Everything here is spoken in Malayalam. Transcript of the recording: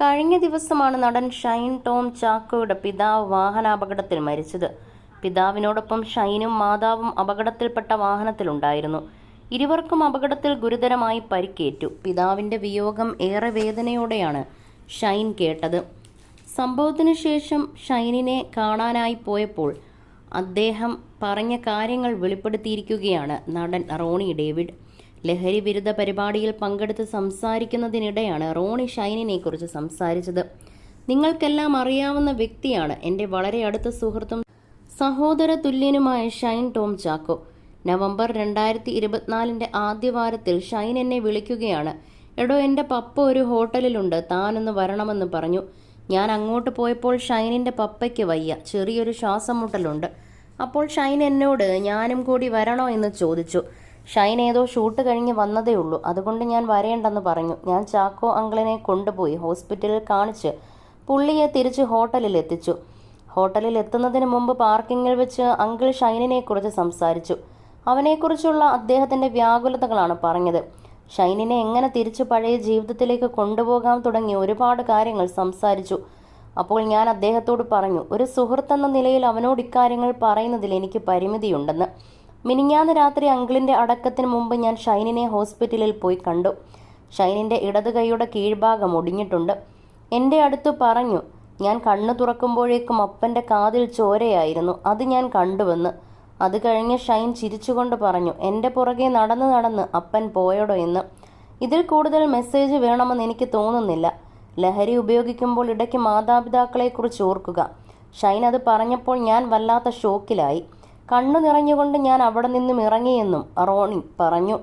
കഴിഞ്ഞ ദിവസമാണ് നടൻ ഷൈൻ ടോം ചാക്കോയുടെ പിതാവ് വാഹനാപകടത്തിൽ മരിച്ചത്. പിതാവിനോടൊപ്പം ഷൈനും മാതാവും അപകടത്തിൽപ്പെട്ട വാഹനത്തിലുണ്ടായിരുന്നു. ഇരുവർക്കും അപകടത്തിൽ ഗുരുതരമായി പരിക്കേറ്റു. പിതാവിന്റെ വിയോഗം ഏറെ വേദനയോടെയാണ് ഷൈൻ കേട്ടത്. സംഭവത്തിനു ശേഷം ഷൈനിനെ കാണാനായി പോയപ്പോൾ അദ്ദേഹം പറഞ്ഞ കാര്യങ്ങൾ വെളിപ്പെടുത്തിയിരിക്കുകയാണ് നടൻ റോണി ഡേവിഡ്. ലഹരി വിരുദ്ധ പരിപാടിയിൽ പങ്കെടുത്ത് സംസാരിക്കുന്നതിനിടെയാണ് റോണി ഷൈനിനെ കുറിച്ച് സംസാരിച്ചത്. നിങ്ങൾക്കെല്ലാം അറിയാവുന്ന വ്യക്തിയാണ് എൻ്റെ വളരെ അടുത്ത സുഹൃത്തും സഹോദര തുല്യനുമായ ഷൈൻ ടോം ചാക്കോ. നവംബർ 2024 ആദ്യവാരത്തിൽ ഷൈൻ എന്നെ വിളിക്കുകയാണ്. എടോ, എൻ്റെ പപ്പ ഒരു ഹോട്ടലിലുണ്ട്, താനൊന്ന് വരണമെന്ന് പറഞ്ഞു. ഞാൻ അങ്ങോട്ട് പോയപ്പോൾ ഷൈനിൻ്റെ പപ്പയ്ക്ക് വയ്യ, ചെറിയൊരു ശ്വാസം മുട്ടലുണ്ട്. അപ്പോൾ ഷൈൻ എന്നോട് ഞാനും കൂടി വരണോ എന്ന് ചോദിച്ചു. ഷൈൻ ഏതോ ഷൂട്ട് കഴിഞ്ഞ് വന്നതേ ഉള്ളൂ, അതുകൊണ്ട് ഞാൻ വരേണ്ടെന്ന് പറഞ്ഞു. ഞാൻ ചാക്കോ അങ്കിളിനെ കൊണ്ടുപോയി ഹോസ്പിറ്റലിൽ കാണിച്ച് പുള്ളിയെ തിരിച്ച് ഹോട്ടലിൽ എത്തിച്ചു. ഹോട്ടലിൽ എത്തുന്നതിന് മുമ്പ് പാർക്കിങ്ങിൽ വെച്ച് അങ്കിൾ ഷൈനിനെ കുറിച്ച് സംസാരിച്ചു. അവനെക്കുറിച്ചുള്ള അദ്ദേഹത്തിൻ്റെ വ്യാകുലതകളാണ് പറഞ്ഞത്. ഷൈനിനെ എങ്ങനെ തിരിച്ച് പഴയ ജീവിതത്തിലേക്ക് കൊണ്ടുപോകാൻ തുടങ്ങി ഒരുപാട് കാര്യങ്ങൾ സംസാരിച്ചു. അപ്പോൾ ഞാൻ അദ്ദേഹത്തോട് പറഞ്ഞു, ഒരു സുഹൃത്തെന്ന നിലയിൽ അവനോട് ഇക്കാര്യങ്ങൾ പറയുന്നതിൽ എനിക്ക് പരിമിതിയുണ്ടെന്ന്. മിനിഞ്ഞാന്ന് രാത്രി അങ്കിളിൻ്റെ അടക്കത്തിന് മുമ്പ് ഞാൻ ഷൈനിനെ ഹോസ്പിറ്റലിൽ പോയി കണ്ടു. ഷൈനിൻ്റെ ഇടത് കൈയുടെ കീഴ്ഭാഗം ഒടിഞ്ഞിട്ടുണ്ട്. എൻ്റെ അടുത്ത് പറഞ്ഞു. ഞാൻ കണ്ണു തുറക്കുമ്പോഴേക്കും അപ്പൻ്റെ കാതിൽ ചോരയായിരുന്നു. അത് ഞാൻ കണ്ടുവെന്ന്. അത് കഴിഞ്ഞ് ഷൈൻ ചിരിച്ചുകൊണ്ട് പറഞ്ഞു, എൻ്റെ പുറകെ നടന്ന് നടന്ന് അപ്പൻ പോയടോ എന്ന്. ഇതിൽ കൂടുതൽ മെസ്സേജ് വേണമെന്ന് എനിക്ക് തോന്നുന്നില്ല. ലഹരി ഉപയോഗിക്കുമ്പോൾ ഇടയ്ക്ക് മാതാപിതാക്കളെക്കുറിച്ച് ഓർക്കുക. ഷൈൻ അത് പറഞ്ഞപ്പോൾ ഞാൻ വല്ലാത്ത ഷോക്കിലായി. കണ്ണു നിറഞ്ഞുകൊണ്ട് ഞാൻ അവിടെ നിന്നും ഇറങ്ങിയെന്നും റോണി പറഞ്ഞു.